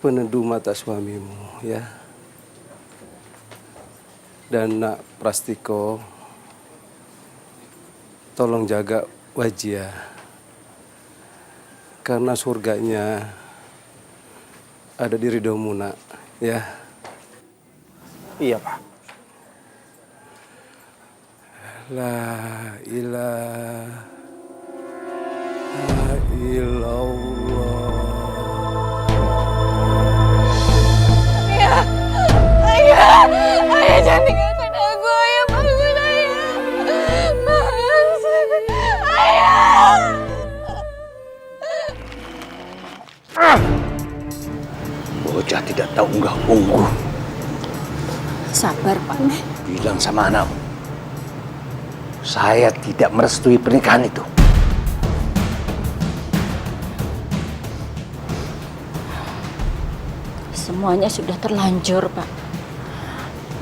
peneduh mata suamimu ya. Dan Nak Prastiko, tolong jaga Wajia, karena surganya ada di ridhomu Nak ya. Iya Pak. La ilaha illallah. Ayah, ayah, ayah jangan tinggalkan aku, ayah bangun ayah. Mas, ayah. Bocah tidak tahu unggah ungguh. Sabar Pak. Bilang sama anakmu, saya tidak merestui pernikahan itu. Semuanya sudah terlanjur Pak.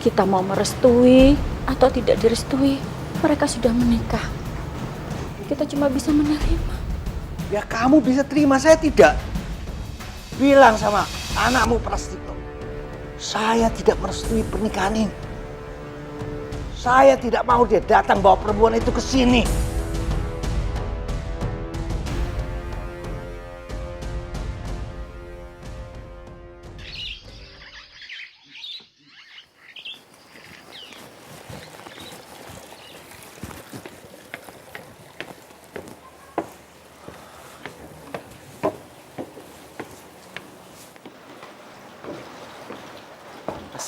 Kita mau merestui atau tidak direstui, mereka sudah menikah. Kita cuma bisa menerima. Ya kamu bisa terima, saya tidak. Bilang sama anakmu Prastiko, saya tidak merestui pernikahan ini. Saya tidak mau dia datang bawa perempuan itu ke sini.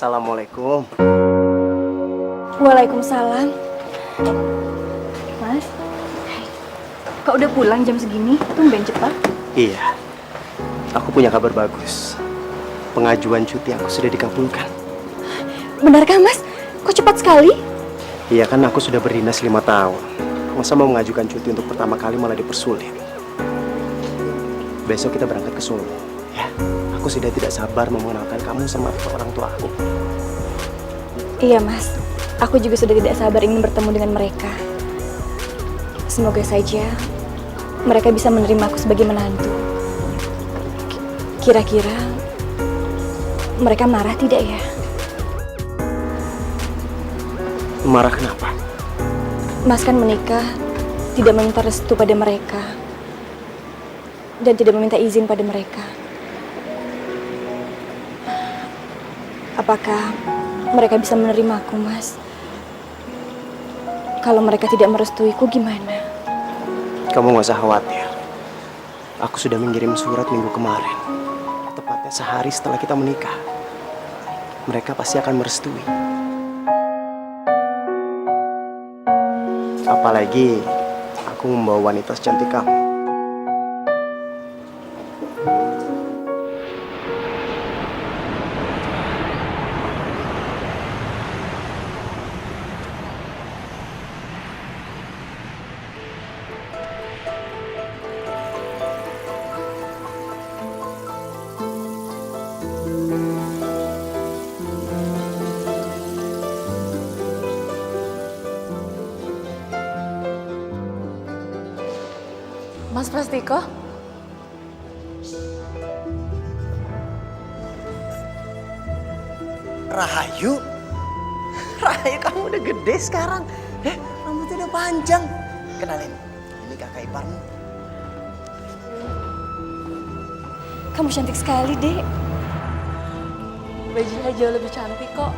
Assalamualaikum. Waalaikumsalam. Mas, kau udah pulang jam segini? Tumben cepat. Iya, aku punya kabar bagus. Pengajuan cuti aku sudah dikabulkan. Benarkah Mas? Kok cepat sekali? Iya kan aku sudah berdinas 5 tahun. Masa mau mengajukan cuti untuk pertama kali malah dipersulit. Besok kita berangkat ke Solo. Ya, aku sudah tidak sabar mengenalkan kamu sama orang tua aku. Iya Mas, aku juga sudah tidak sabar ingin bertemu dengan mereka. Semoga saja mereka bisa menerima aku sebagai menantu. Kira-kira mereka marah tidak ya? Marah kenapa? Mas kan menikah, tidak meminta restu pada mereka. Dan tidak meminta izin pada mereka. Apakah mereka bisa menerima aku, Mas? Kalau mereka tidak merestuiku gimana? Kamu gak usah khawatir. Aku sudah mengirim surat minggu kemarin. Tepatnya sehari setelah kita menikah. Mereka pasti akan merestui. Apalagi aku membawa wanita secantik kamu. Mas Prastiko? Rahayu? Rahayu kamu udah gede sekarang. Rambutnya udah panjang. Kenalin, ini kakak iparmu. Kamu cantik sekali, Dek. Bajunya jauh lebih cantik kok.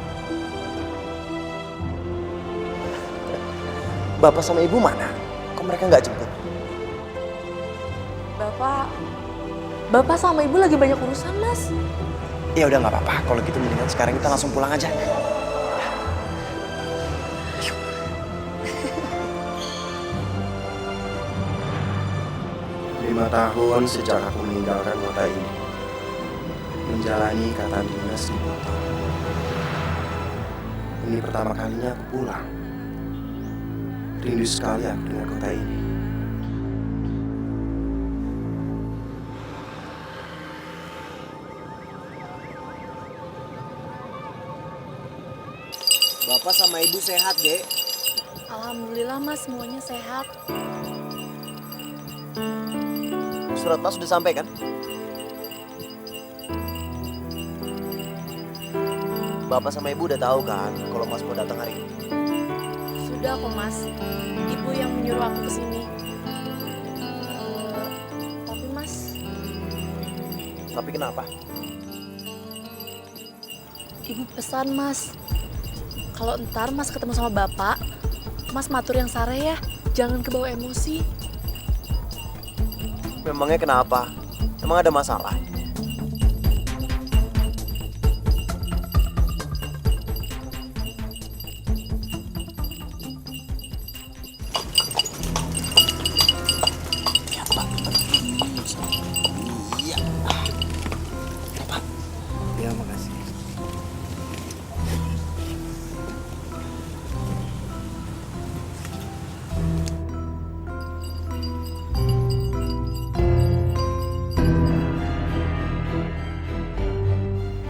Bapak sama ibu mana? Kok mereka nggak jemput? Bapak sama ibu lagi banyak urusan, Mas. Ya udah nggak apa-apa. Kalau gitu mendingan sekarang kita langsung pulang aja. 5 tahun sejak aku meninggalkan kota ini, menjalani ikatan dinas di motor. Ini pertama kalinya aku pulang. Rindu sekali aku dengan kota ini. Bapak sama ibu sehat, Dek. Alhamdulillah, Mas, semuanya sehat. Surat Pak sudah sampai kan? Bapak sama Ibu udah tahu kan kalau Mas mau datang hari ini? Sudah kok Mas, Ibu yang menyuruh aku kesini. Tapi Mas, Tapi kenapa? Ibu pesan Mas, kalau ntar Mas ketemu sama Bapak, Mas matur yang sare ya, jangan kebawa emosi. Memangnya kenapa? Emang ada masalah? Ya, makasih.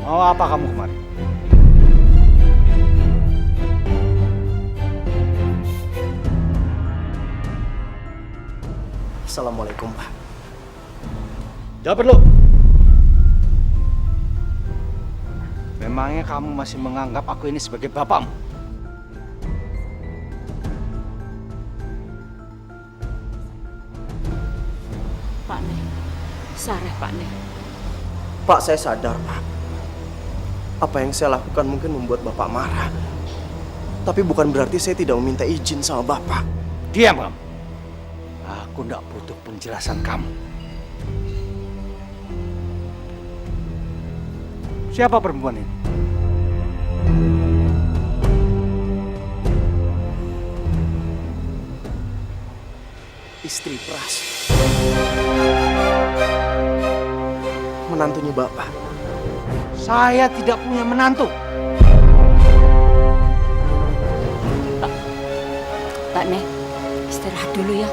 Mau apa kamu kemari? Assalamualaikum, Pak. Jawab dulu. Memangnya kamu masih menganggap aku ini sebagai bapakmu? Pak Neh, sareh Pak Neh. Pak, saya sadar, Pak. Apa yang saya lakukan mungkin membuat Bapak marah. Tapi bukan berarti saya tidak meminta izin sama Bapak. Diam kamu. Aku tidak butuh penjelasan kamu. Siapa perempuan ini? Istri Pras. Menantunya Bapak. Saya tidak punya menantu. Pak Neh, istirahat dulu ya.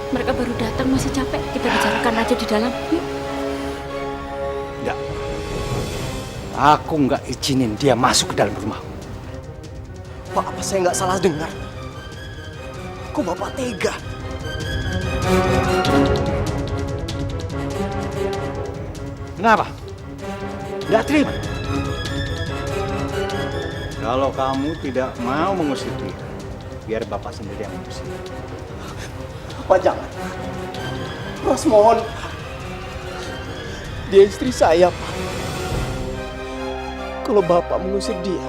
Mereka baru datang, masih capek. Kita bicarakan aja di dalam. Yuk. Tidak. Aku nggak izinin dia masuk ke dalam rumah. Pak, apa saya nggak salah dengar? Kok Bapak tega? Kenapa? Tidak terima. Kalau kamu tidak mau mengusir dia, biar Bapak sendiri yang mengusir. Pak, jangan. Pras, mohon. Dia istri saya, Pak. Kalau Bapak mengusir dia,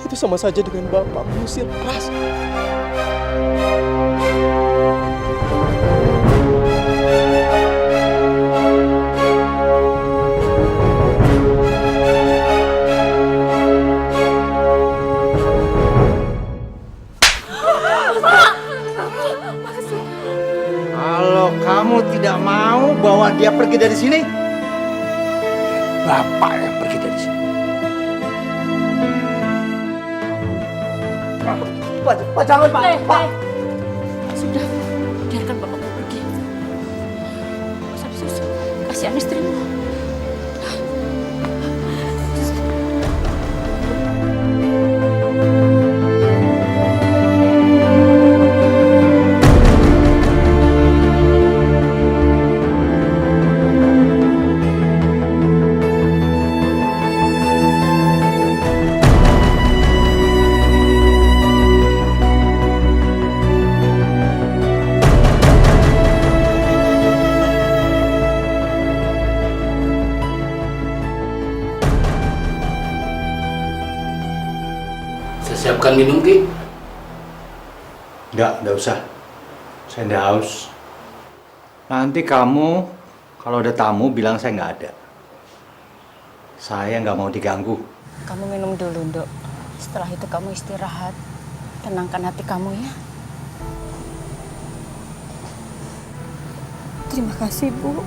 itu sama saja dengan Bapak mengusir Pras. Kalau kamu tidak mau bawa dia pergi dari sini, Bapak yang pergi dari sini. Pak, jangan, Pak. Pak. Sudah, biarkan bapakmu pergi. Nggak usah disusul. Kasihan istrimu. Saya siapkan minum, Ki. Enggak usah. Saya enggak haus. Nanti kamu kalau ada tamu bilang saya nggak ada. Saya nggak mau diganggu. Kamu minum dulu, Nduk. Setelah itu kamu istirahat. Tenangkan hati kamu ya. Terima kasih, Bu.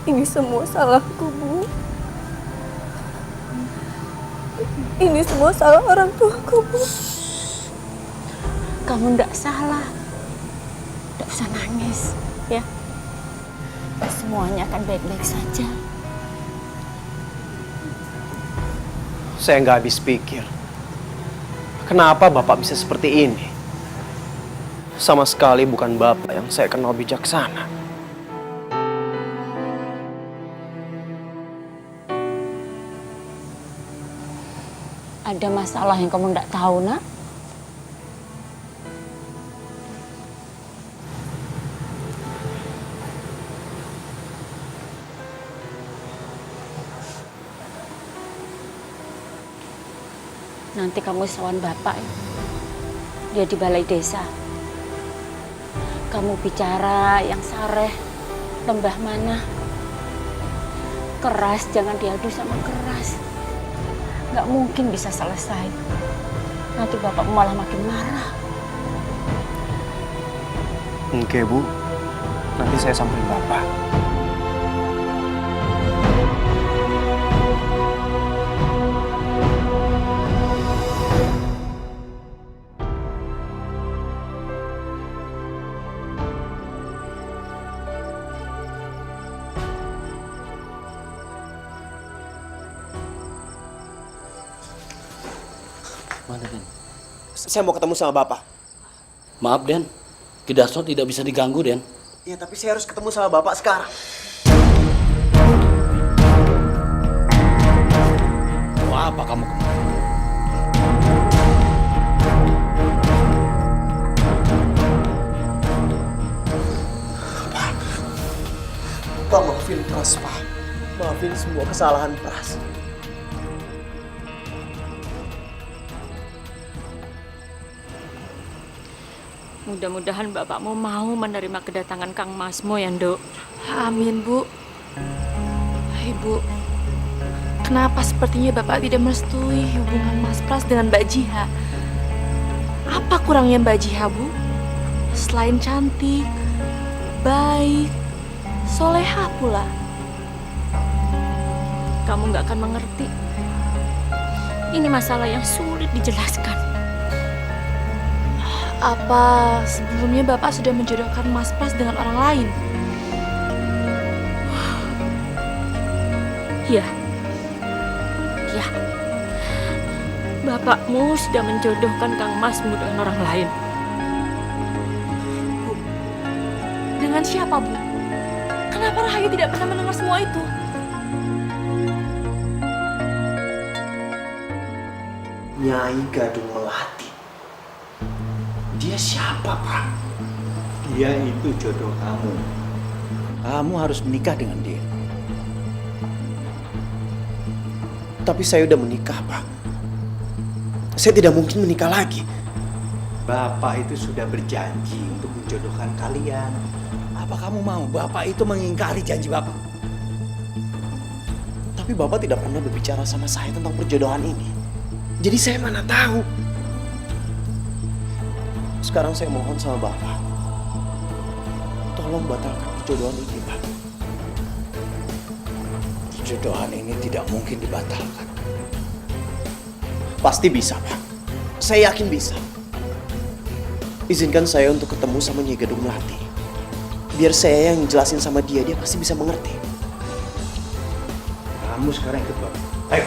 Ini semua salahku, Bu. Ini semua salah orang tuaku, Bu. Kamu ndak salah. Ndak usah nangis, ya. Semuanya akan baik-baik saja. Saya nggak habis pikir. Kenapa Bapak bisa seperti ini? Sama sekali bukan Bapak yang saya kenal bijaksana. Ada masalah yang kamu tidak tahu, nak? Nanti kamu sawan bapak ya. Dia di balai desa. Kamu bicara yang sareh, lembah mana. Keras jangan diadu sama keras. Nggak mungkin bisa selesai. Nanti bapak malah makin marah. Oke, Bu. Nanti saya samperin Bapak. Mana Den? Saya mau ketemu sama Bapak. Maaf Den, Kidarso tidak bisa diganggu Den. Ya, tapi saya harus ketemu sama Bapak sekarang. Mau apa kamu kemari? Pak, maafin Pras, Pak. Maafin semua kesalahan Pras. Mudah-mudahan bapakmu mau menerima kedatangan Kang Masmo ya, Nduk. Amin, Bu. Ibu, kenapa sepertinya Bapak tidak merestui hubungan Mas Pras dengan Mbak Jiha? Apa kurangnya Mbak Jiha, Bu? Selain cantik, baik, soleha pula. Kamu nggak akan mengerti. Ini masalah yang sulit dijelaskan. Apa sebelumnya Bapak sudah menjodohkan Mas Pras dengan orang lain? Ya. Ya. Bapakmu sudah menjodohkan Kang Masmu dengan orang lain. Bu, dengan siapa, Bu? Kenapa Rahayu tidak pernah mendengar semua itu? Nyai Gadung Melati. Dia siapa, Pak? Dia itu jodoh kamu. Kamu harus menikah dengan dia. Tapi saya udah menikah, Pak. Saya tidak mungkin menikah lagi. Bapak itu sudah berjanji untuk menjodohkan kalian. Apa kamu mau Bapak itu mengingkari janji Bapak? Tapi Bapak tidak pernah berbicara sama saya tentang perjodohan ini. Jadi saya mana tahu. Sekarang saya mohon sama Bapak. Tolong batalkan perjodohan ini, Pak. Perjodohan ini tidak mungkin dibatalkan. Pasti bisa, Pak. Saya yakin bisa. Izinkan saya untuk ketemu sama Nyai Gadung Melati. Biar saya yang jelasin sama dia, dia pasti bisa mengerti. Kamu sekarang ikut Bapak. Ayo.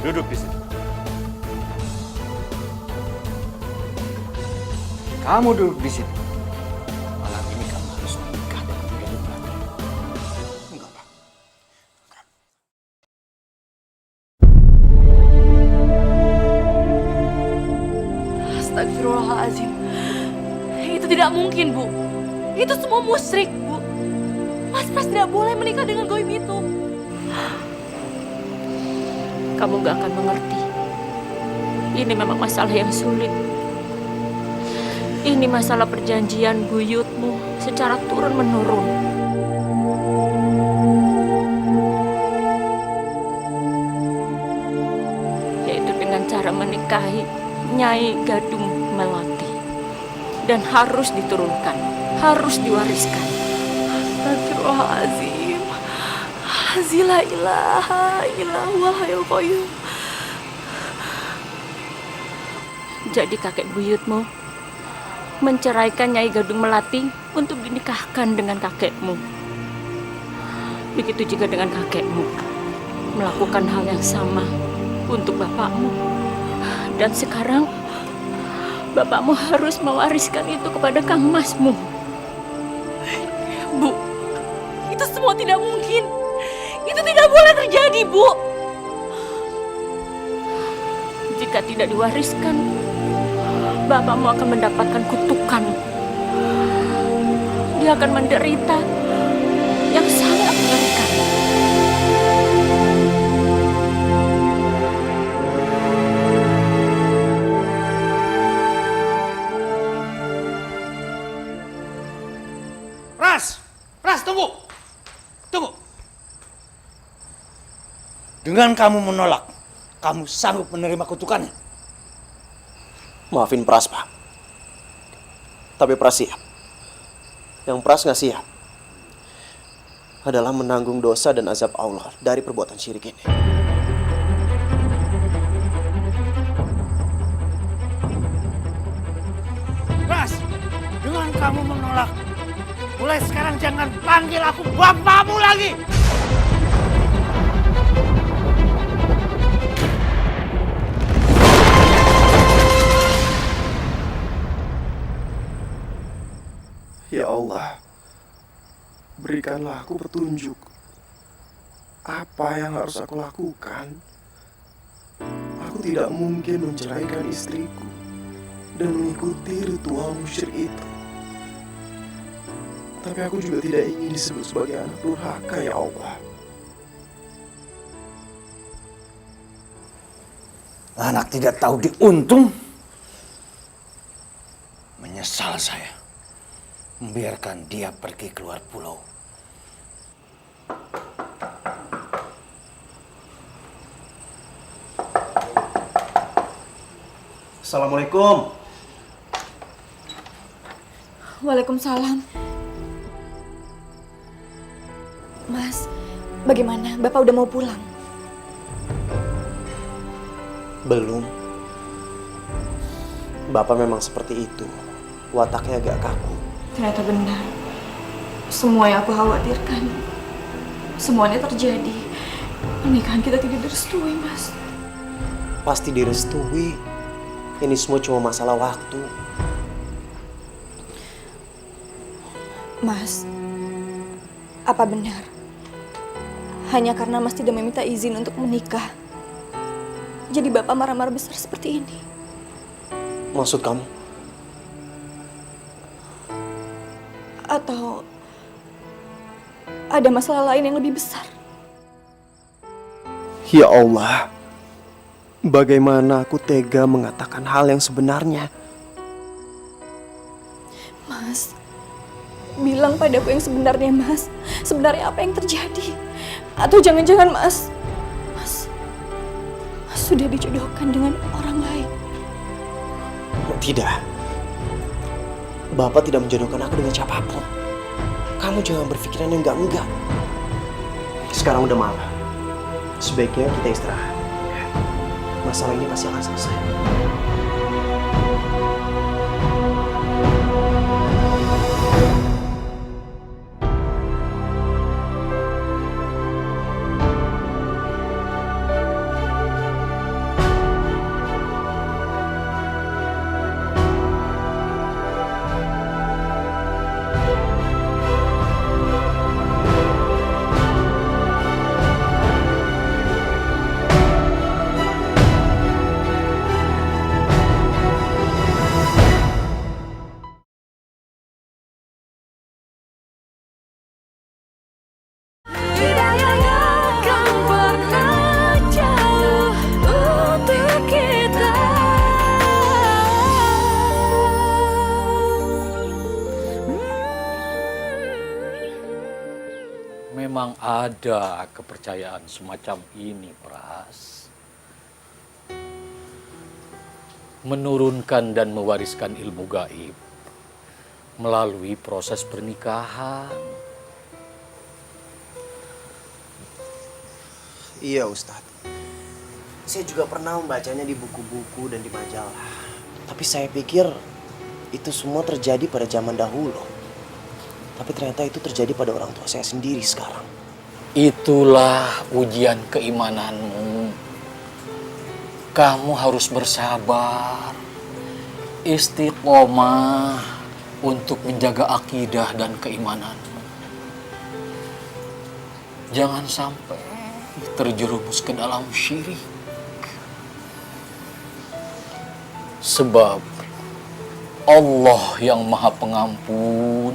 Duduk di sini. Kamu duduk di sini. Malam ini kamu harus menikah dengan Gadung Melati. Enggak, Pak. Astagfirullahaladzim. Itu tidak mungkin, Bu. Itu semua musyrik, Bu. Mas Pras tidak boleh menikah dengan goib itu. Kamu gak akan mengerti. Ini memang masalah yang sulit. Ini masalah perjanjian buyutmu secara turun-menurun. Yaitu dengan cara menikahi Nyai Gadung Melati. Dan harus diturunkan, harus diwariskan. Astagfirullahaladzim. La ilaha illallah hayyul qayyum. Jadi kakek buyutmu menceraikan Nyai Gadung Melati untuk dinikahkan dengan kakekmu. Begitu juga dengan kakekmu melakukan hal yang sama untuk bapakmu. Dan sekarang bapakmu harus mewariskan itu kepada Kang Masmu. Bu, itu semua tidak mungkin. Itu tidak boleh terjadi, Bu. Jika tidak diwariskan, bapakmu akan mendapatkan kutukan. Dia akan menderita yang sangat mengerikan. Pras, tunggu. Tunggu. Dengan kamu menolak, kamu sanggup menerima kutukannya? Maafin Pras, Pak. Tapi Pras siap. Yang Pras nggak siap adalah menanggung dosa dan azab Allah dari perbuatan syirik ini. Pras, dengan kamu menolak, mulai sekarang jangan panggil aku bapakmu lagi. Ya Allah, berikanlah aku petunjuk. Apa yang harus aku lakukan? Aku tidak mungkin menceraikan istriku dan mengikuti ritual musyrik itu. Tapi aku juga tidak ingin disebut sebagai anak durhaka, ya Allah. Anak tidak tahu diuntung. Menyesal saya membiarkan dia pergi keluar pulau. Assalamualaikum. Waalaikumsalam. Mas, bagaimana? Bapak udah mau pulang? Belum. Bapak memang seperti itu. Wataknya agak kaku. Ternyata benar. Semua yang aku khawatirkan, semuanya terjadi. Pernikahan kita tidak direstui, Mas. Pasti direstui. Ini semua cuma masalah waktu. Mas, apa benar? Hanya karena Mas tidak meminta izin untuk menikah, jadi Bapak marah-marah besar seperti ini? Maksud kamu? Atau ada masalah lain yang lebih besar? Ya Allah, bagaimana aku tega mengatakan hal yang sebenarnya? Mas, bilang padaku yang sebenarnya, Mas. Sebenarnya apa yang terjadi? Atau jangan-jangan Mas sudah dijodohkan dengan orang lain? Tidak. Bapak tidak menjodohkan aku dengan siapapun. Kamu jangan berpikiran yang enggak-enggak. Sekarang udah malam. Sebaiknya kita istirahat. Masalah ini pasti akan selesai. Memang ada kepercayaan semacam ini, Pras. Menurunkan dan mewariskan ilmu gaib melalui proses pernikahan. Iya, Ustadz. Saya juga pernah membacanya di buku-buku dan di majalah. Tapi saya pikir itu semua terjadi pada zaman dahulu. Tapi ternyata itu terjadi pada orang tua saya sendiri sekarang. Itulah ujian keimananmu. Kamu harus bersabar, istiqomah untuk menjaga akidah dan keimananmu. Jangan sampai terjerumus ke dalam syirik. Sebab Allah yang Maha Pengampun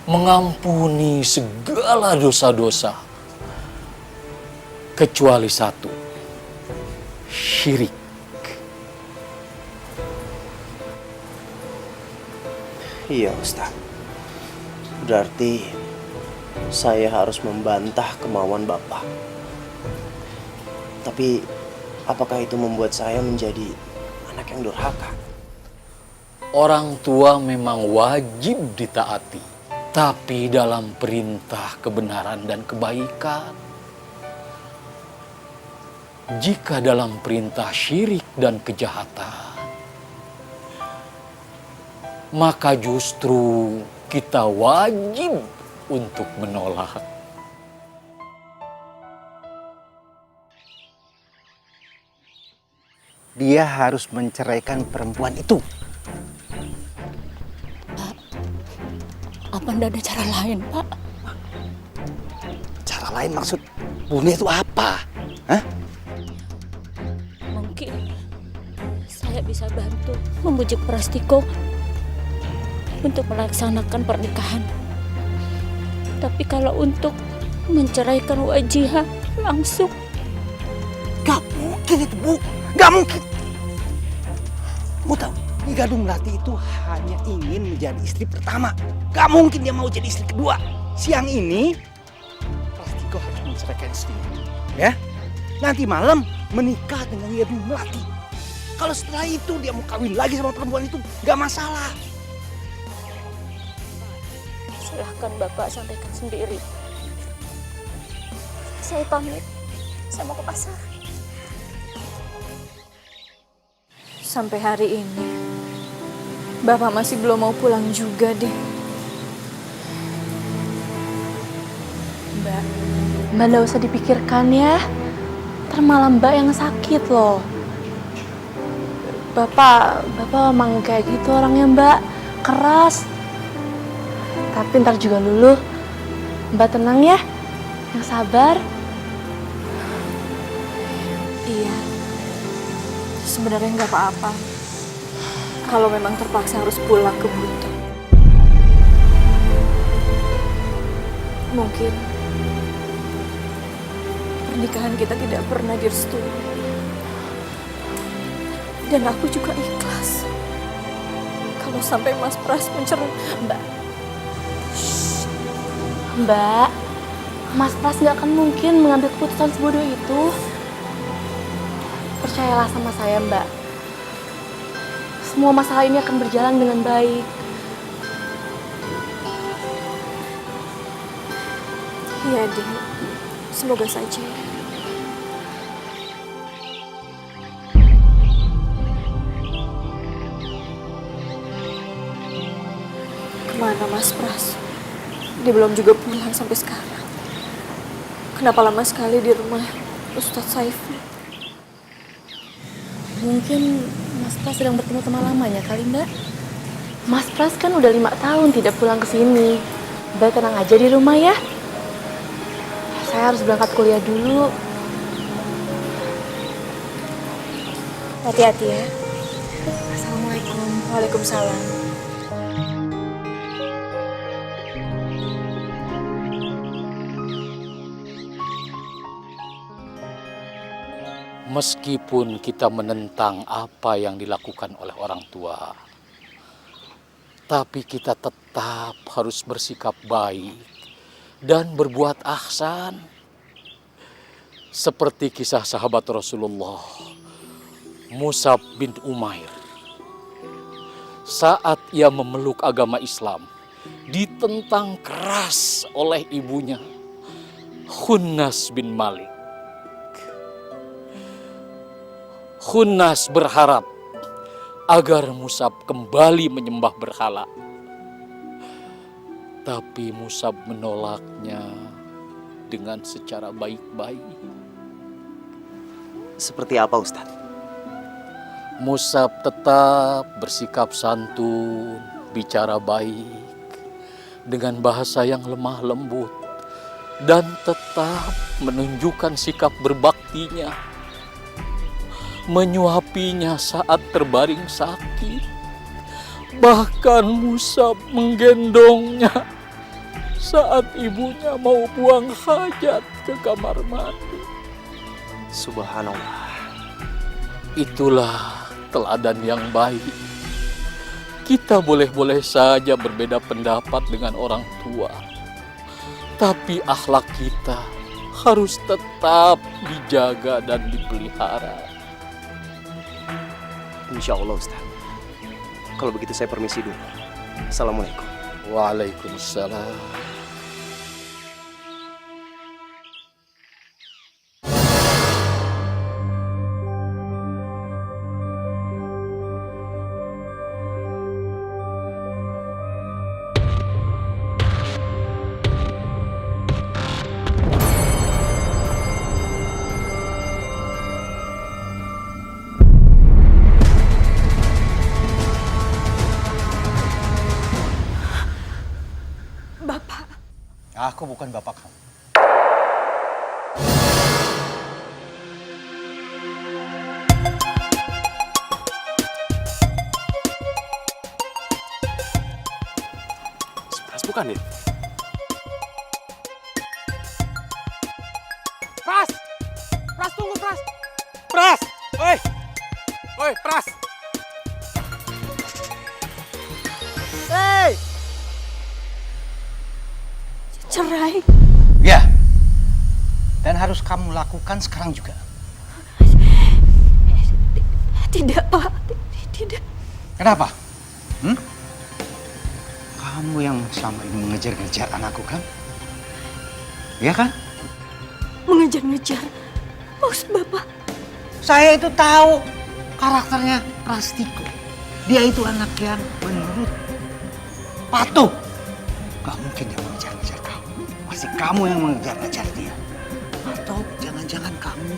mengampuni segala dosa-dosa kecuali satu, syirik. Iya Ustaz. Berarti saya harus membantah kemauan Bapak. Tapi apakah itu membuat saya menjadi anak yang durhaka? Orang tua memang wajib ditaati, tapi dalam perintah kebenaran dan kebaikan. Jika dalam perintah syirik dan kejahatan, maka justru kita wajib untuk menolak. Dia harus menceraikan perempuan itu. Apa ndak ada cara lain, Pak? Cara lain maksud Bunda itu apa? Hah? Mungkin saya bisa bantu membujuk Prastiko untuk melaksanakan pernikahan. Tapi kalau untuk menceraikan Wajihah langsung, Gak mungkin itu, Bu. Gak mungkin. Kamu tahu, Nyi Gadung Melati itu hanya ingin menjadi istri pertama. Gak mungkin dia mau jadi istri kedua. Siang ini, Prastiko harus menceraikan istrinya. Ya? Nanti malam menikah dengan Nyi Gadung Melati. Kalau setelah itu dia mau kawin lagi sama perempuan itu, gak masalah. silahkan Bapak sampaikan sendiri. Saya pamit, saya mau ke pasar. Sampai hari ini, Bapak masih belum mau pulang juga deh. Mbak nggak usah dipikirkan ya. Ntar malah Mbak yang sakit loh. Bapak emang kayak gitu orangnya Mbak, keras. Tapi ntar juga luluh. Mbak tenang ya, yang sabar. Iya, sebenarnya nggak apa-apa. Kalau memang terpaksa harus pulang ke Buto. Mungkin pernikahan kita tidak pernah direstui. Dan aku juga ikhlas kalau sampai Mas Pras mencerai. Mbak, Mas Pras gak akan mungkin mengambil keputusan sebodoh itu. Percayalah sama saya, Mbak. Semua masalah ini akan berjalan dengan baik. Iya, Dek. Semoga saja. Kemana Mas Pras? Dia belum juga pulang sampai sekarang. Kenapa lama sekali di rumah Ustadz Saiful? Mungkin Mas Pras sedang bertemu teman lamanya kali, Mbak. Mas Pras kan udah 5 tahun tidak pulang ke sini. Mbak tenang aja di rumah ya. Saya harus berangkat kuliah dulu. Hati-hati ya. Assalamualaikum. Waalaikumsalam. Meskipun kita menentang apa yang dilakukan oleh orang tua, tapi kita tetap harus bersikap baik dan berbuat ihsan. Seperti kisah sahabat Rasulullah, Mus'ab bin Umair. Saat ia memeluk agama Islam, ditentang keras oleh ibunya, Khunnas bin Malik. Khunnas berharap agar Mus'ab kembali menyembah berhala. Tapi Mus'ab menolaknya dengan secara baik-baik. Seperti apa, Ustaz? Mus'ab tetap bersikap santun, bicara baik, dengan bahasa yang lemah lembut, dan tetap menunjukkan sikap berbaktinya, menyuapinya saat terbaring sakit. Bahkan Musa menggendongnya saat ibunya mau buang hajat ke kamar mandi. Subhanallah. Itulah teladan yang baik. Kita boleh-boleh saja berbeda pendapat dengan orang tua, tapi akhlak kita harus tetap dijaga dan dipelihara. Insya Allah Ustaz. Kalau begitu saya permisi dulu. Assalamualaikum. Waalaikumsalam. Aku bukan bapak kamu. Pras bukan ya? Pras! Pras, tunggu, Pras! Pras! Oi! Oi, Pras! Hei! Cerai? Ya. Dan harus kamu lakukan sekarang juga. Tidak, Pak. Tidak. Kenapa? Kamu yang selama ini mengejar-ngejar anakku kan? Iya kan? Mengejar-ngejar. Maksud Bapak? Saya itu tahu karakternya Prastiko. Dia itu anak yang menurut, patuh. Gak mungkin dia mengejar-ngejar kamu. Pasti kamu yang mengejar-ngejar dia. Atau jangan-jangan kamu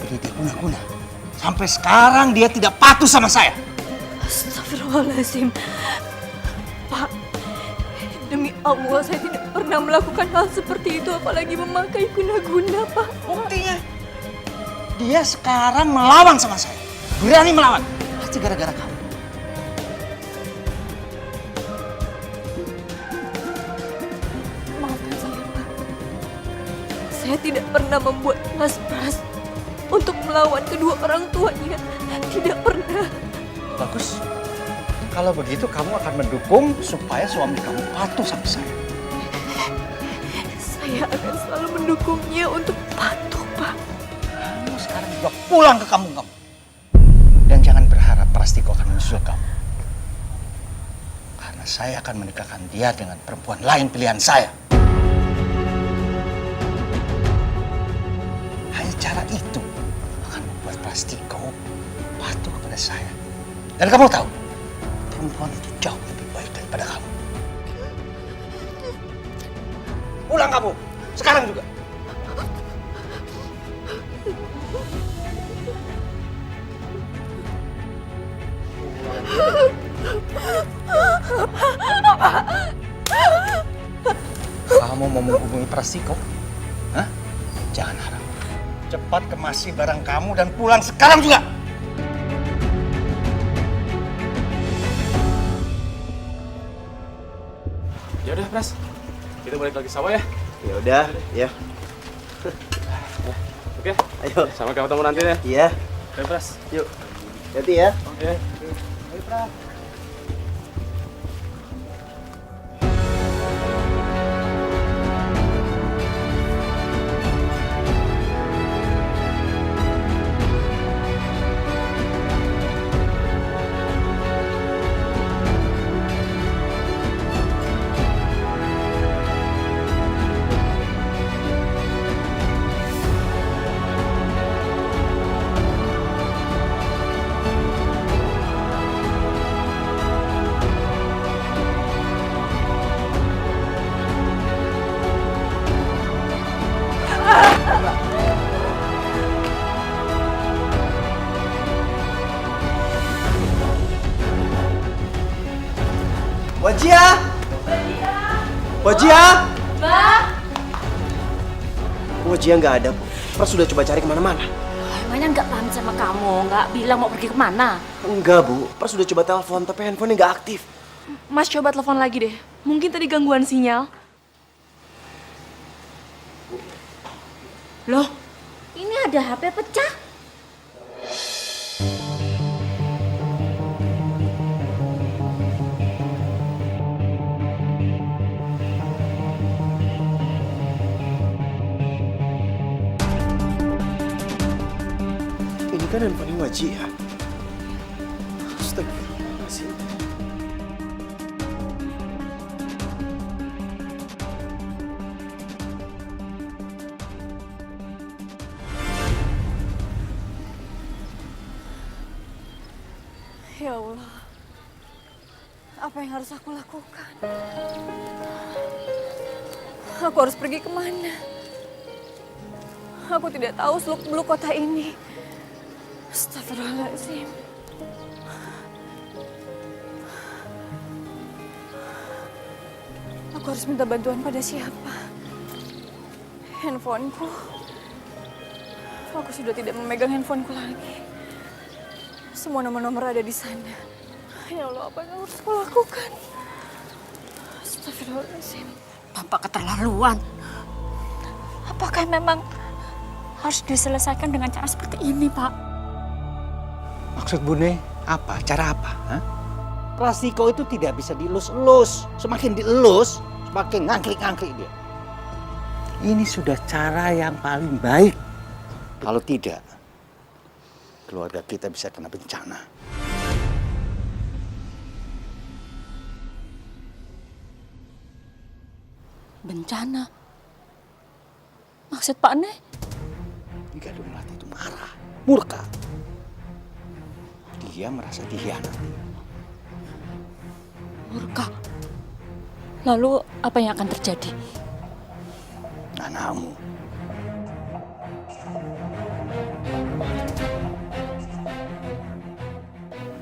beri dia guna-guna. Sampai sekarang dia tidak patuh sama saya. Astagfirullahaladzim. Pak, demi Allah saya tidak pernah melakukan hal seperti itu, apalagi memakai guna-guna, Pak. Buktinya, dia sekarang melawan sama saya. Berani melawan. Pasti gara-gara kamu. Maafkan saya, Pak. Saya tidak pernah membuat Mas Pras untuk melawan kedua orang tuanya. Tidak pernah. Bagus. Kalau begitu kamu akan mendukung supaya suami kamu patuh sama saya. Saya akan selalu mendukungnya untuk patuh, Pak. Kamu sekarang juga pulang ke kampung kamu. Dan jangan berharap Prastiko akan menyusul kamu. Karena saya akan menikahkan dia dengan perempuan lain pilihan saya. Hanya cara itu akan membuat Prastiko patuh kepada saya. Dan kamu tahu, perempuan itu jauh lebih baik daripada kamu. Pulang kamu, sekarang juga. Kamu mau menghubungi Prastiko? Hah? Jangan harap. Cepat kemasi barang kamu dan pulang sekarang juga. Ya udah, Pras. Kita balik lagi sawah ya. Ya udah, ya. Oke. Ayo. Sampai ketemu nanti ya. Iya. Oke, Pras. Yuk. Hati ya. Oke. Ayo, Pras. Wajia! Wajia! Mbak! Kalau Jia nggak ada, Bu, Pras sudah coba cari kemana-mana. Emangnya nggak pamit sama kamu, nggak bilang mau pergi kemana? Enggak, Bu. Pras sudah coba telepon, tapi handphonenya nggak aktif. Mas coba telepon lagi deh. Mungkin tadi gangguan sinyal. Loh, ini ada HP pecah. Ini kan handphone Waji ya. Astagfirullahaladzim. Ya Allah, apa yang harus aku lakukan? Aku harus pergi kemana? Aku tidak tahu seluk-beluk kota ini. Astagfirullahaladzim. Aku harus minta bantuan pada siapa? Handphoneku. Aku sudah tidak memegang handphoneku lagi. Semua nomor-nomor ada di sana. Ya Allah, apa yang harus aku lakukan? Astagfirullahaladzim. Bapak keterlaluan. Apakah memang harus diselesaikan dengan cara seperti ini, Pak? Maksud Bune apa? Cara apa? Hah? Prastiko itu tidak bisa dielus-elus. Semakin dielus, semakin ngangkrik-ngangkrik dia. Ini sudah cara yang paling baik. Kalau tidak, keluarga kita bisa kena bencana. Bencana? Maksud Pak Ne? Jika Melati itu marah, murka. Dia merasa dikhianati. Murka. Lalu apa yang akan terjadi? Anakmu.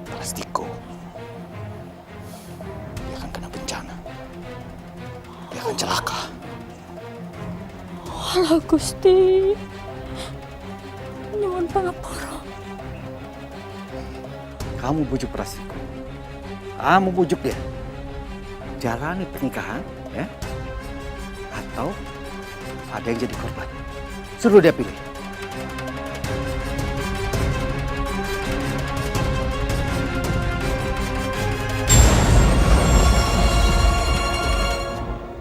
Prastiko. Dia akan kena bencana. Dia akan celaka. Alah Gusti. Nyuwun pangapura. Kamu bujuk Prastiko. Kamu bujuk dia. Jalani pernikahan, ya. Atau ada yang jadi korban. Suruh dia pilih.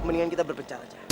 Mendingan kita berpencar aja.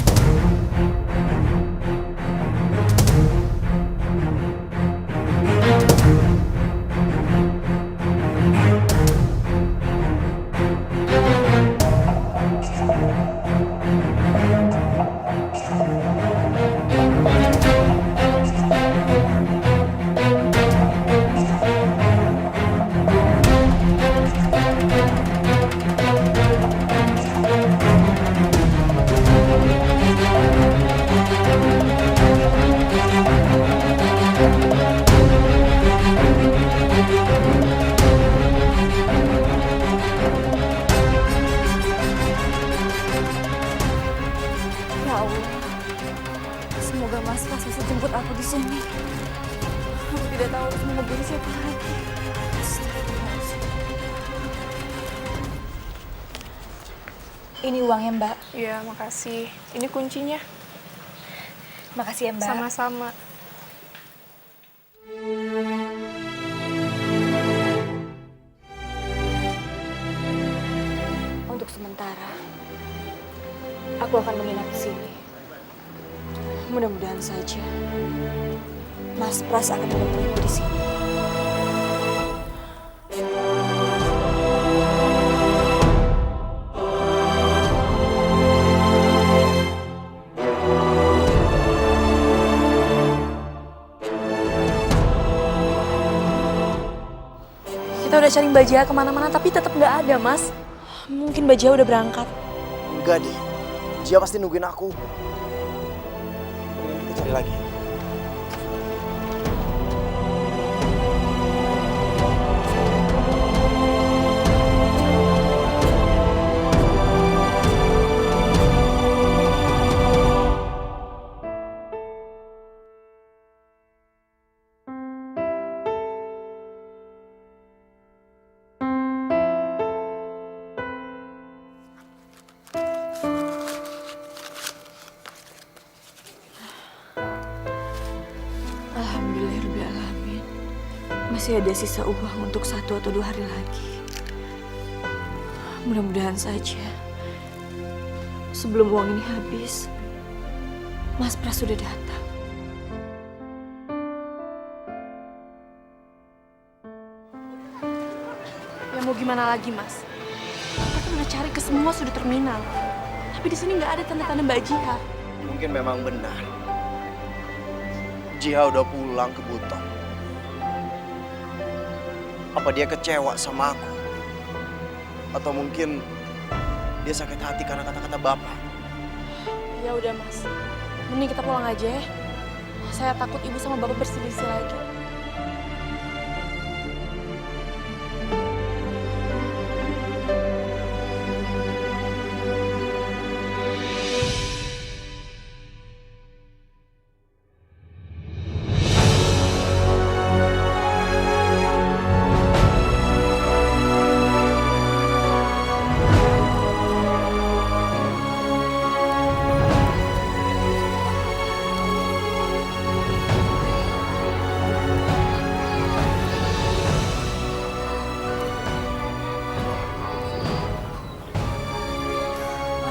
Ya Allah, semoga Mas Pras bisa jemput aku di sini. Aku tidak tahu harus menghubungi siapa lagi. Astagfirullahaladzim. Ini uangnya, Mbak. Iya, makasih. Ini kuncinya. Makasih ya, Mbak. Sama-sama. Untuk sementara, aku akan menginap di sini. Mudah-mudahan saja Mas Pras akan menemuiku di sini. Kita udah cari Mbak Jia kemana-mana, tapi tetap nggak ada, Mas. Mungkin Mbak Jia udah berangkat. Enggak deh. Jia pasti nungguin aku. Mendingan kita cari lagi. Alhamdulillahirrahmanirrahim. Masih ada sisa uang untuk 1 atau 2 hari lagi. Mudah-mudahan saja sebelum uang ini habis, Mas Pras sudah datang. Ya mau gimana lagi, Mas? Kita kan udah cari ke semua sudut terminal. Tapi di sini nggak ada tanda-tanda Mbak Jiha. Mungkin memang benar. Jiha udah pulang ke Buton. Apa dia kecewa sama aku? Atau mungkin dia sakit hati karena kata-kata Bapak? Ya udah, Mas. Mending kita pulang aja ya. Saya takut ibu sama bapak berselisih lagi.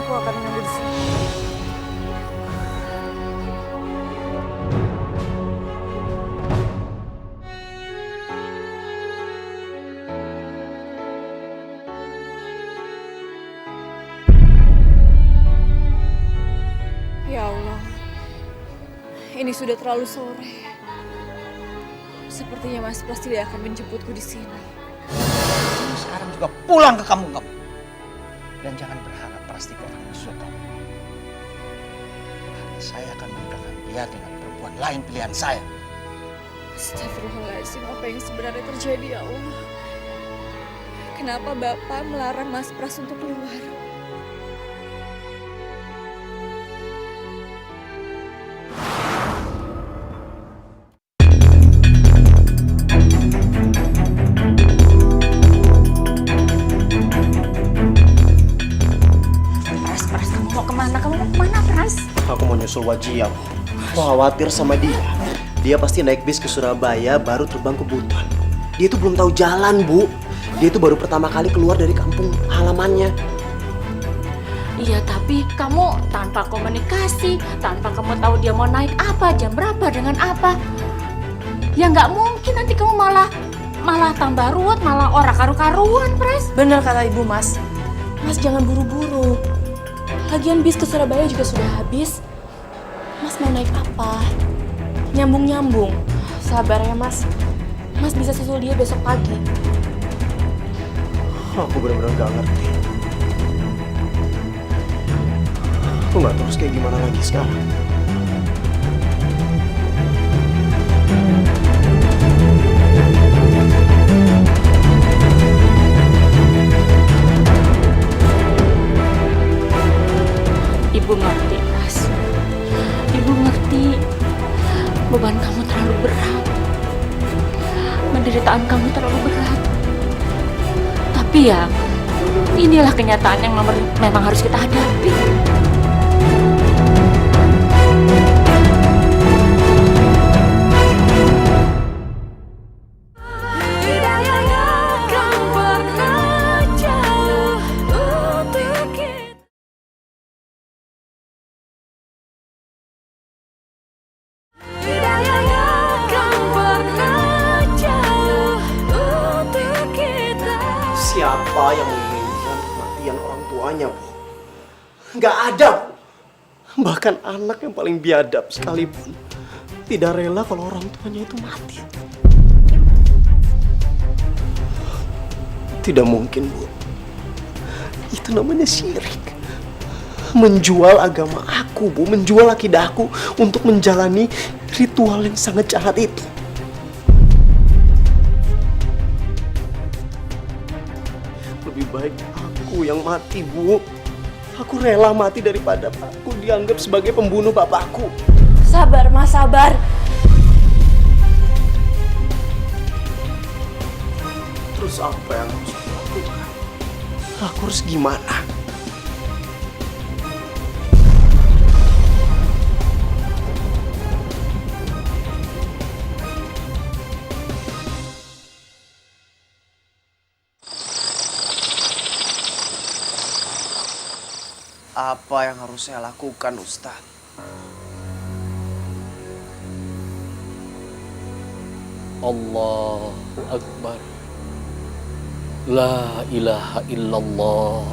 Aku akan menunggu di sini. Ya Allah, ini sudah terlalu sore. Sepertinya Mas Pras tidak akan menjemputku di sini. Kamu sekarang juga pulang ke kampung kamu. Dan jangan berharap Prastiko akan menyusul kamu. Karena saya akan menikahkan dia dengan perempuan lain pilihan saya. Astagfirullahaladzim, apa yang sebenarnya terjadi ya Allah? Kenapa Bapak melarang Mas Pras untuk keluar? Pras, kamu mau kemana? Kamu mau kemana, Pras? Aku mau nyusul Wajia. Aku khawatir sama dia. Dia pasti naik bis ke Surabaya baru terbang ke Buton. Dia tuh belum tahu jalan, Bu. Dia tuh baru pertama kali keluar dari kampung halamannya. Iya, tapi kamu tanpa komunikasi, tanpa kamu tahu dia mau naik apa, jam berapa, dengan apa. Ya nggak mungkin nanti kamu malah tambah ruwet, malah ora karu-karuan, Pras. Bener kata ibu, Mas. Mas jangan buru-buru. Lagian bis ke Surabaya juga sudah habis. Mas mau naik apa? Nyambung-nyambung. Sabar ya, Mas. Mas bisa susul dia besok pagi. Aku benar-benar gak ngerti. Aku gak tahu harus kayak gimana lagi sekarang. Ibu ngerti, Pras. Ibu ngerti beban kamu terlalu berat. Penderitaan kamu terlalu berat. Tapi ya, inilah kenyataan yang memang harus kita hadapi. Siapa yang menginginkan kematian orang tuanya, Bu? Nggak ada, Bu. Bahkan anak yang paling biadab sekalipun tidak rela kalau orang tuanya itu mati. Tidak mungkin, Bu. Itu namanya syirik. Menjual agama aku, Bu. Menjual akidahku untuk menjalani ritual yang sangat jahat itu. Lebih baik aku yang mati, Bu. Aku rela mati daripada aku dianggap sebagai pembunuh bapakku. Sabar, Mas, sabar. Terus apa yang harus aku lakukan? Aku harus gimana? apa yang harus saya lakukan, Ustadz? Allahu Akbar. La ilaha illallah.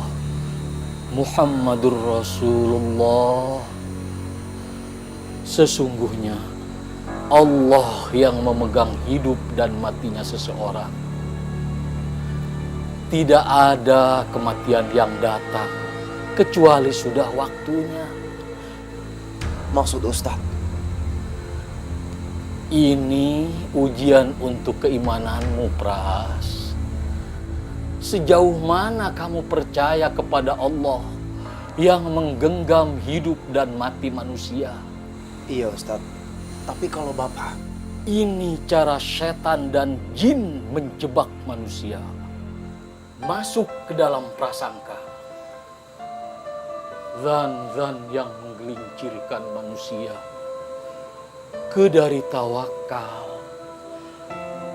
Muhammadur Rasulullah. Sesungguhnya Allah yang memegang hidup dan matinya seseorang. Tidak ada kematian yang datang kecuali sudah waktunya. Maksud Ustadz? Ini ujian untuk keimananmu, Pras. Sejauh mana kamu percaya kepada Allah yang menggenggam hidup dan mati manusia? Iya, Ustadz. Tapi kalau Bapak... Ini cara setan dan jin menjebak manusia. Masuk ke dalam prasangka. Zan-zan yang menggelincirkan manusia. Dari tawakal,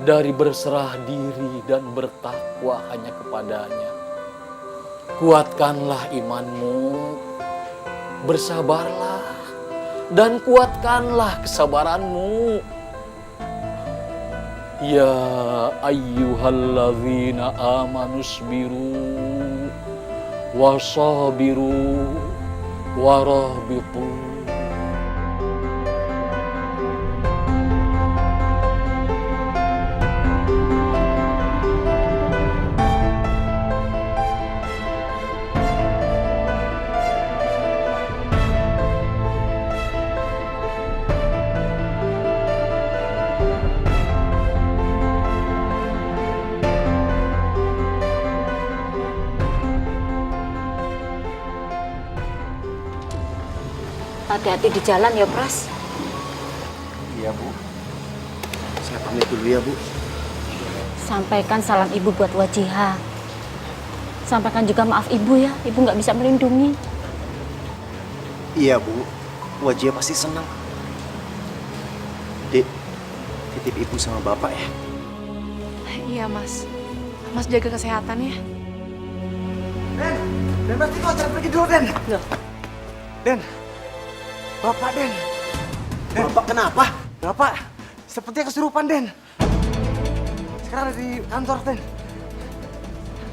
dari berserah diri dan bertakwa hanya kepadanya. Kuatkanlah imanmu, bersabarlah, dan kuatkanlah kesabaranmu. Ya ayyuhalladzina amanusbiru, wasabiru, warabitu. Hati-hati di jalan ya, Pras. Iya, Bu. Saya pamit dulu ya, Bu. Sampaikan salam ibu buat Wajiha. Sampaikan juga maaf ibu ya, ibu nggak bisa melindungi. Iya, Bu. Wajah pasti senang. Dek, titip Ibu sama Bapak ya. Iya, Mas. Mas jaga kesehatan ya. Den pasti kau jangan pergi dulu, Den. Loh. Den, Bapak, Den. Bapak kenapa? Bapak, sepertinya kesurupan, Den. Sekarang ada di kantor, Den.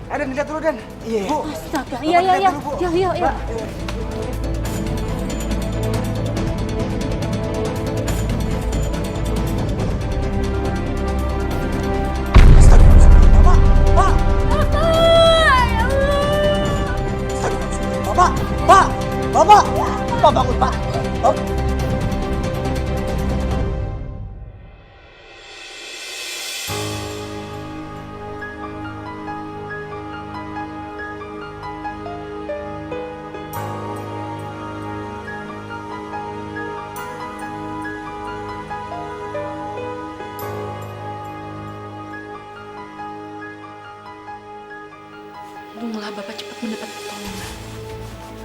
Ayo, Den, lihat dulu, Den. Iya. Bu, Astaga, Bapak iya. lihat dulu, Bu. Iya. Mbak, Bapak, Bapak bangun, Pak. Bapak. Untunglah Bapak cepat mendapat pertolongan.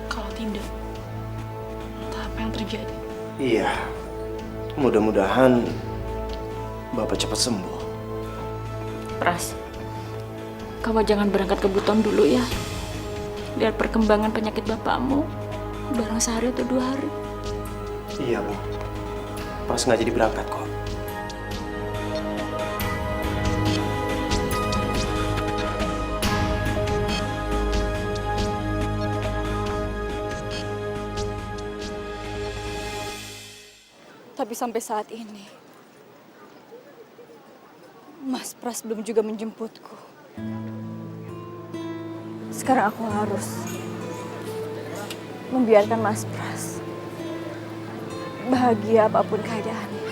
Kalau tidak, entah apa yang terjadi. Iya. Mudah-mudahan Bapak cepat sembuh. Pras, kamu jangan berangkat ke Buton dulu ya. Lihat perkembangan penyakit bapakmu. Barang sehari atau 2 hari. Iya, Bu. Pras nggak jadi berangkat kok. Tapi sampai saat ini, Mas Pras belum juga menjemputku. Sekarang aku harus membiarkan Mas Pras bahagia apapun keadaannya.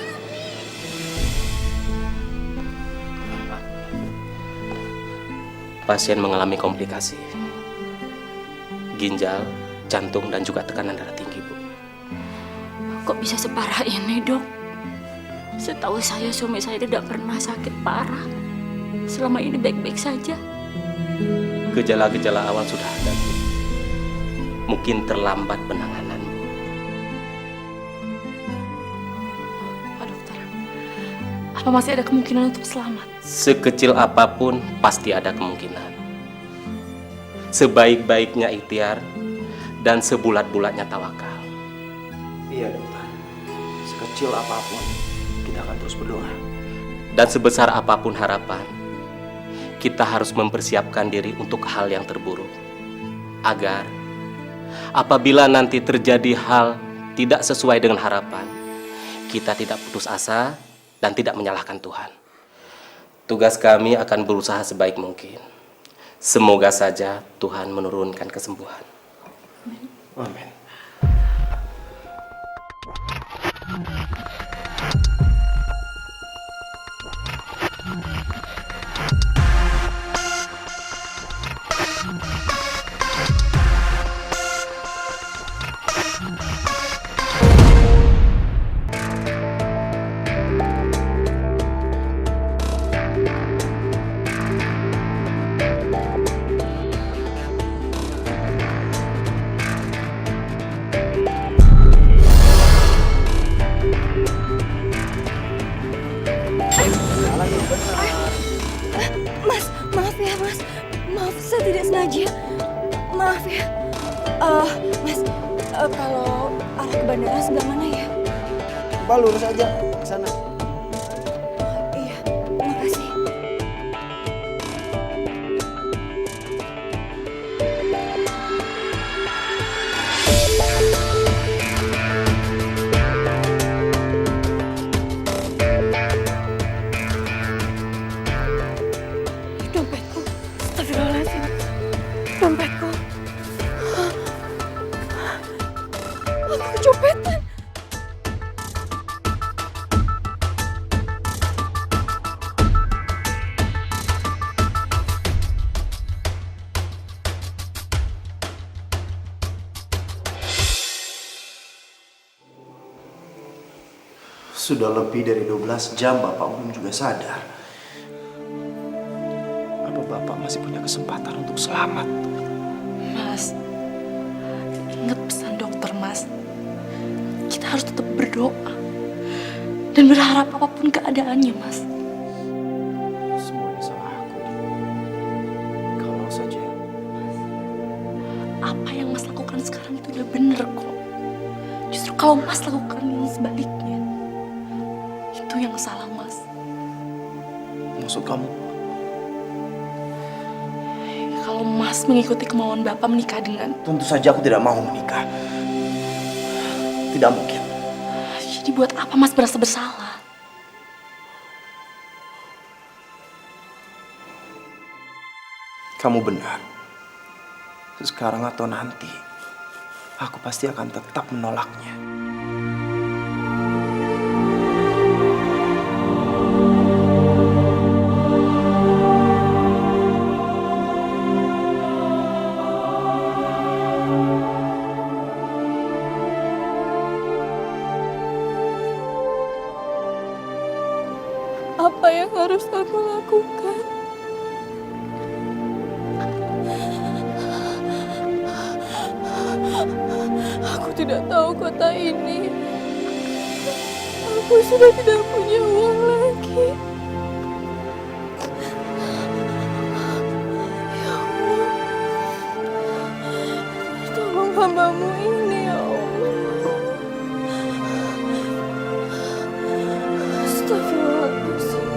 Pasien mengalami komplikasi. Ginjal, jantung, dan juga tekanan darah tinggi, Bu. Kok bisa separah ini, Dok? Setahu saya suami saya tidak pernah sakit parah. Selama ini baik-baik saja. Gejala-gejala awal sudah ada, Bu. Mungkin terlambat penangananmu. Pak Dokter, apa masih ada kemungkinan untuk selamat? Sekecil apapun pasti ada kemungkinan. Sebaik-baiknya ikhtiar dan sebulat-bulatnya tawakal. Iya dokter, sekecil apapun kita akan terus berdoa. Dan sebesar apapun harapan, kita harus mempersiapkan diri untuk hal yang terburuk. Agar apabila nanti terjadi hal tidak sesuai dengan harapan, kita tidak putus asa dan tidak menyalahkan Tuhan. Tugas kami akan berusaha sebaik mungkin. Semoga saja Tuhan menurunkan kesembuhan. Amin. Mas, maaf ya mas. Maaf, saya tidak sengaja. Maaf ya. Mas, kalau arah ke bandara sebelah mana ya? Coba lurus aja ke sana. Iya, makasih. Dompetku. Astagfirullahaladzim. Dompetku. Aku kecopetan. Sudah lebih dari 12 jam Bapak belum juga sadar. Apa Bapak masih punya kesempatan untuk selamat? Mas, ingat pesan dokter, Mas. Kita harus tetap berdoa dan berharap apapun keadaannya, Mas. Semua ini salah aku. Kalau saja Apa yang Mas lakukan sekarang itu udah bener kok. Justru kalau Mas lakukan yang sebaliknya, itu yang salah, Mas. maksud kamu? Kalau Mas mengikuti kemauan Bapak menikah dengan... Tentu saja aku tidak mau menikah. Tidak mungkin. Jadi buat apa Mas merasa bersalah? Kamu benar. Sekarang atau nanti, aku pasti akan tetap menolaknya. Apa yang harus aku lakukan? Aku tidak tahu kota ini. Aku sudah tidak punya uang lagi. Ya Allah, tolong hamba-Mu ini ya Allah. Astagfirullahaladzim.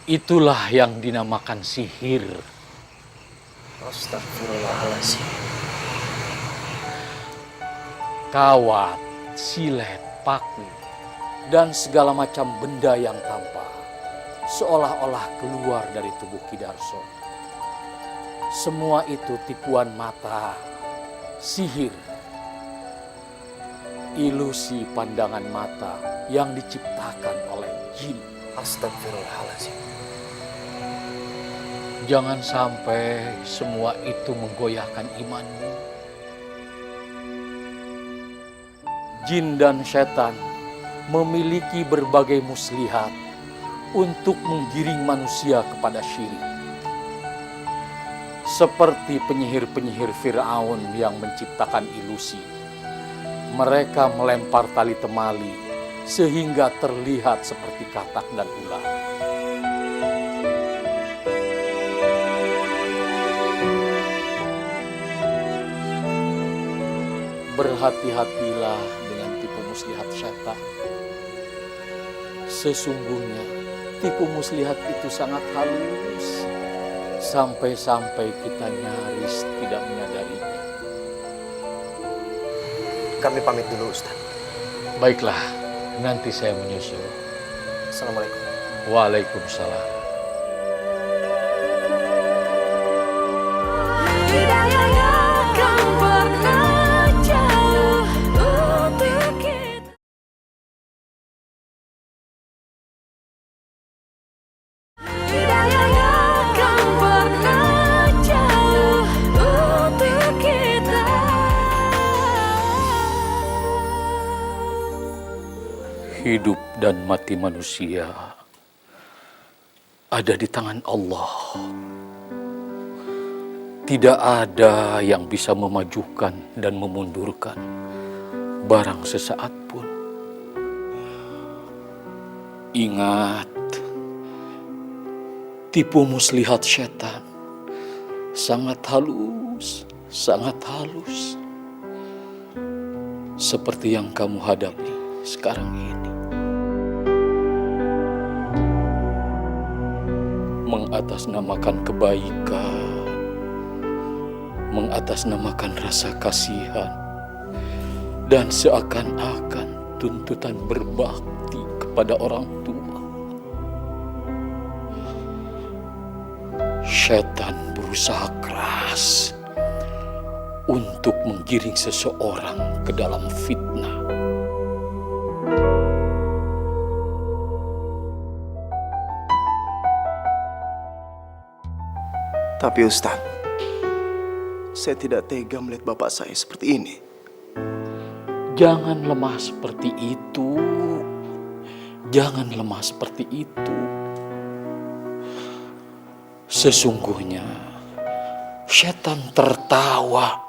Itulah yang dinamakan sihir. Astagfirullahaladzim. Kawat, silet, paku, dan segala macam benda yang tampak seolah-olah keluar dari tubuh Kidarso. Semua itu tipuan mata, sihir, ilusi pandangan mata yang diciptakan oleh jin. Astagfirullahaladzim. Jangan sampai semua itu menggoyahkan imanmu. Jin dan setan memiliki berbagai muslihat untuk menggiring manusia kepada syirik. Seperti penyihir-penyihir Fir'aun yang menciptakan ilusi. Mereka melempar tali temali sehingga terlihat seperti katak dan ular. Berhati-hatilah dengan tipu muslihat syaitan. Sesungguhnya tipu muslihat itu sangat halus, sampai-sampai kita nyaris tidak menyadarinya. Kami pamit dulu, Ustaz. Baiklah, nanti saya menyusul. Assalamualaikum. Waalaikumsalam. Hidup dan mati manusia ada di tangan Allah. Tidak ada yang bisa memajukan dan memundurkan barang sesaat pun. Ingat, tipu muslihat syaitan sangat halus, sangat halus. Seperti yang kamu hadapi sekarang ini. Mengatasnamakan kebaikan, mengatasnamakan rasa kasihan, dan seakan-akan tuntutan berbakti kepada orang tua. Syaitan berusaha keras untuk menggiring seseorang ke dalam fitnah. Tapi Ustaz, saya tidak tega melihat bapak saya seperti ini. Jangan lemah seperti itu. Jangan lemah seperti itu. Sesungguhnya, syaitan tertawa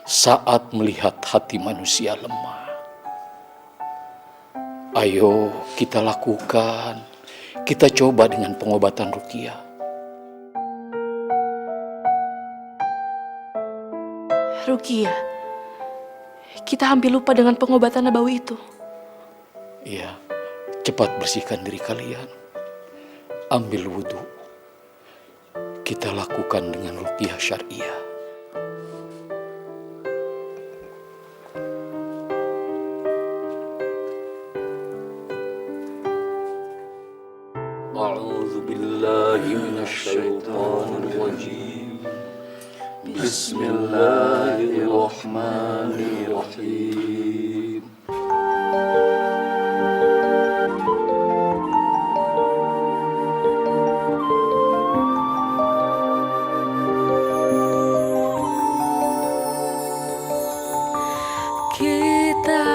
saat melihat hati manusia lemah. Ayo kita lakukan. Kita coba dengan pengobatan ruqyah. Ruqyah, kita hampir lupa dengan pengobatan nabawi itu. Iya, cepat bersihkan diri kalian. Ambil wudhu. Kita lakukan dengan ruqyah syariah. A'udzu billahi minasy syaithanir rajim. Bismillahirrahmanirrahim. Kita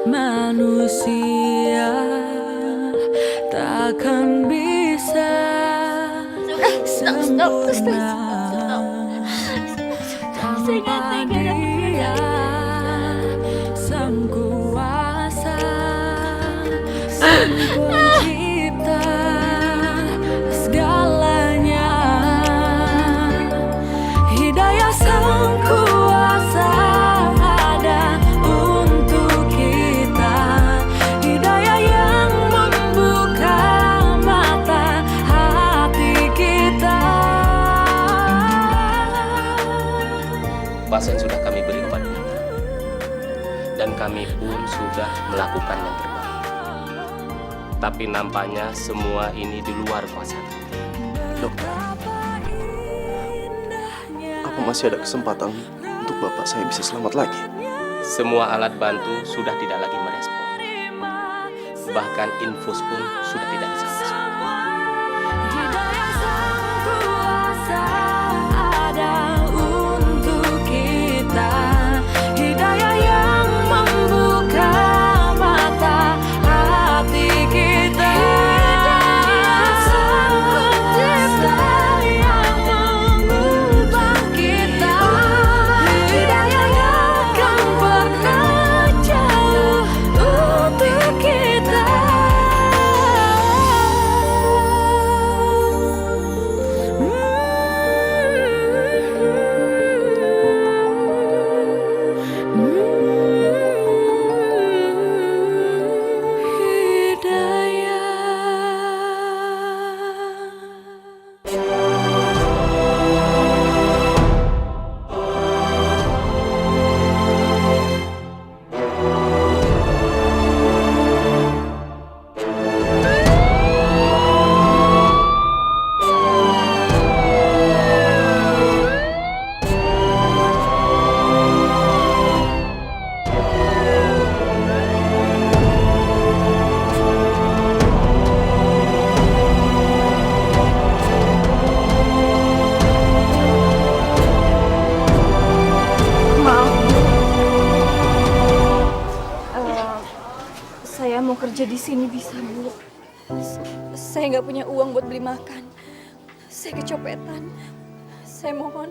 manusia takkan bisa sempurna tanpa Dia Sang Kuasa, Sang Pencipta segalanya. Hidayah Sang Kuasa ada untuk kita, hidayah yang membuka mata hati kita. Pasien sudah kami beri obatnya, dan kami pun sudah melakukan yang terbaik. Tapi nampaknya semua ini di luar kuasa kita. Dokter, apa masih ada kesempatan untuk bapak saya bisa selamat lagi? Semua alat bantu sudah tidak lagi merespon. Bahkan infus pun sudah tidak bisa masuk. Hidayah Sang Kuasa ada untuk kita, hidayah yang membuka mata saya nggak punya uang buat beli makan. Saya kecopetan. Saya mohon.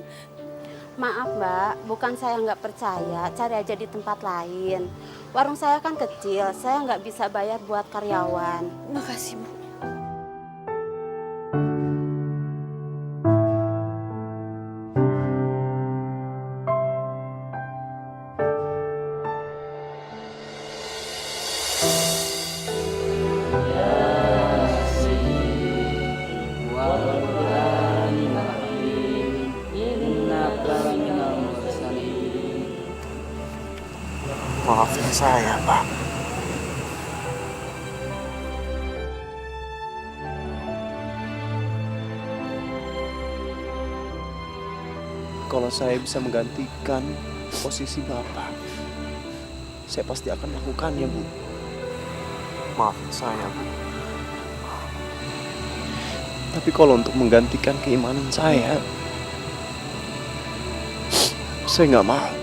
Maaf Mbak, bukan saya nggak percaya, cari aja di tempat lain. Warung saya kan kecil, saya nggak bisa bayar buat karyawan. Makasih Bu. Maafin saya, Pak. Kalau saya bisa menggantikan posisi Bapak, saya pasti akan melakukannya, Bu. Maafin saya, Bu. Tapi kalau untuk menggantikan keimanan saya nggak mau.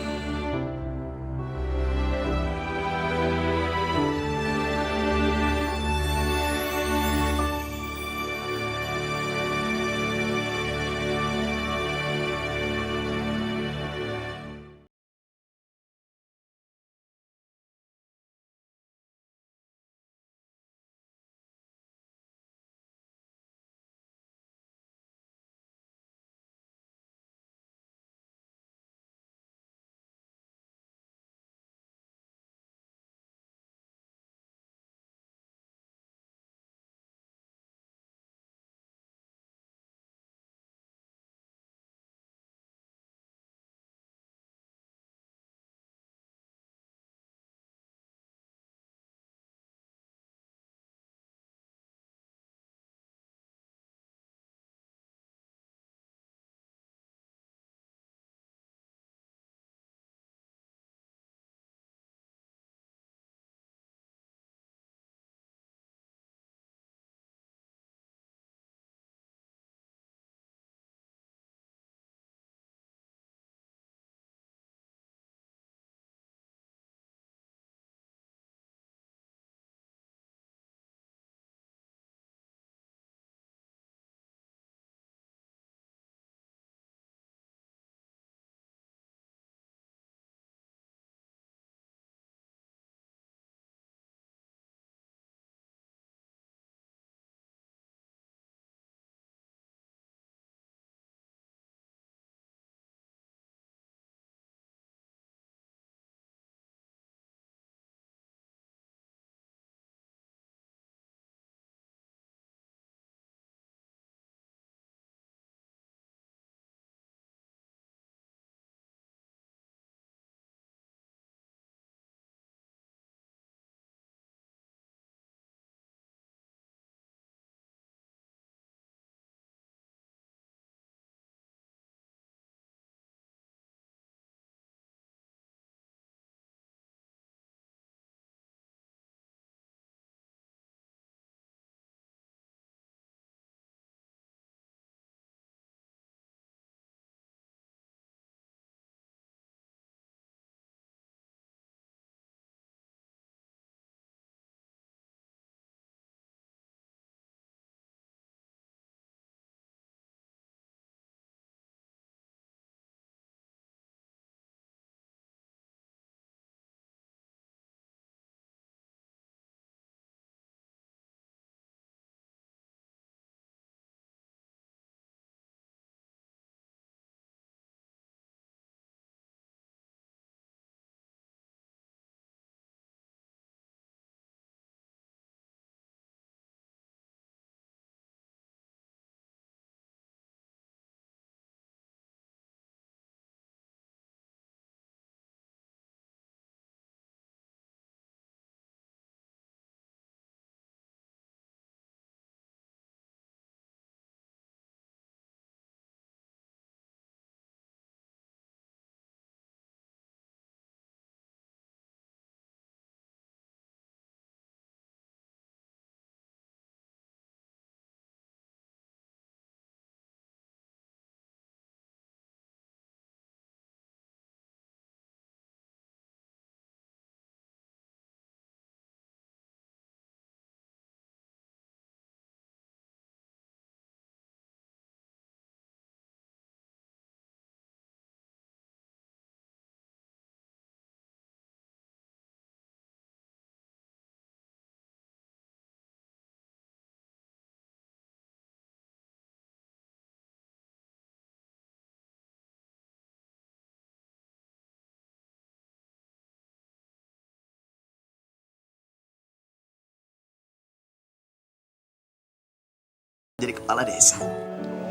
jadi kepala desa.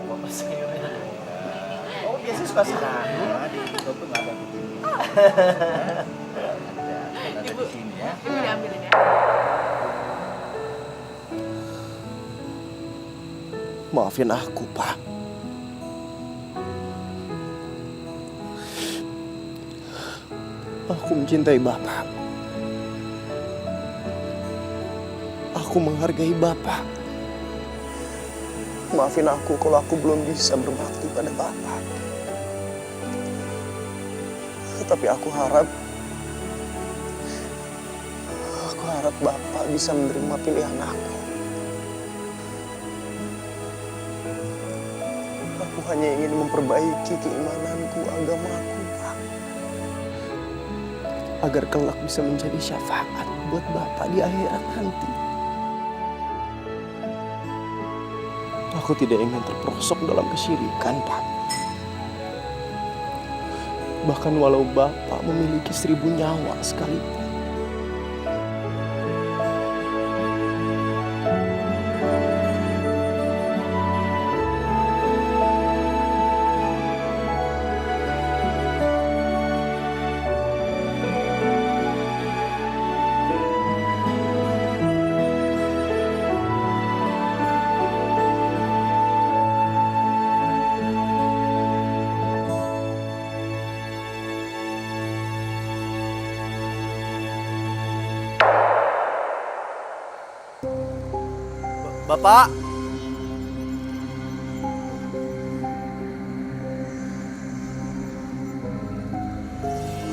Bapak saya. Oh, biasa suka saran. Di Indo tuh nggak ada begini. Ada di sini ya. Ibu diambilin ya. Maafin aku, Pak. Aku mencintai Bapak. Aku menghargai Bapak. Maafin aku kalau aku belum bisa berbakti pada Bapak. Tapi aku harap Bapak bisa menerima pilihan aku. Aku hanya ingin memperbaiki keimananku, agamaku, Pak. Agar kelak bisa menjadi syafaat buat Bapak di akhirat nanti. Aku tidak ingin terperosok dalam kesyirikan, Pak. Bahkan walau Bapak memiliki 1000 nyawa sekalipun. Bapak.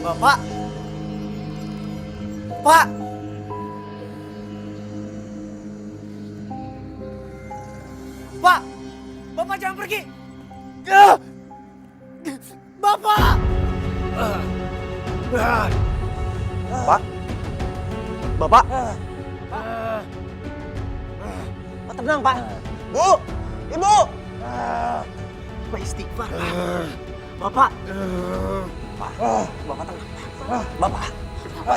Bapak. Pak. Pak. Bapak jangan pergi. Bapak. Pak. Bapak. Tenang, Pak. Bu, Ibu. Bapak istighfar, Pak. Bapak. Pak, Bapak tenang, Pak. Bapak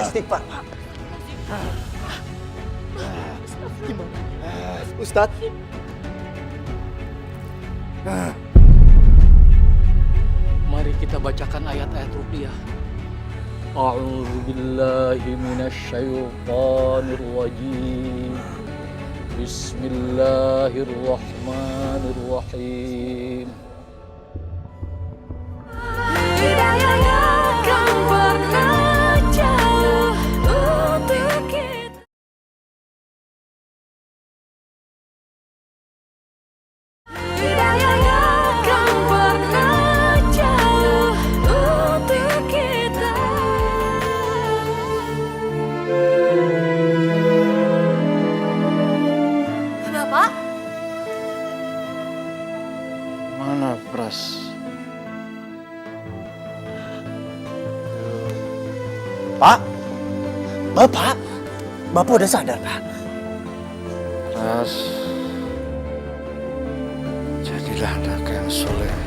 istighfar, Pak. Gimana? Ustadz. Mari kita bacakan ayat-ayat ruqyah. A'udzu billahi minasyaitonir rajim. Bismillahirrahmanirrahim. Mana Pras? Pak. Bapak udah sadar, Pak. Pras, jadilah anak yang soleh,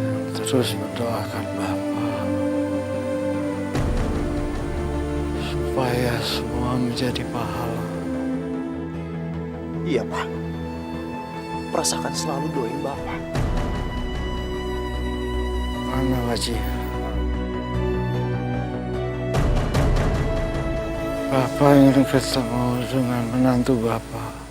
yang terus mendoakan Bapak, supaya semua menjadi pahala. Iya, Pak. Pras akan selalu doain Bapak. Mana Wajih? Bapak ingin ketemu dengan menantu Bapak.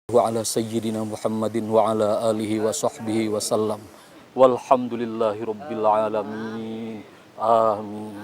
ala sayyidina Muhammadin wa ala alihi wa sahbihi wa sallam. Walhamdulillahi rabbil alamin. Amin.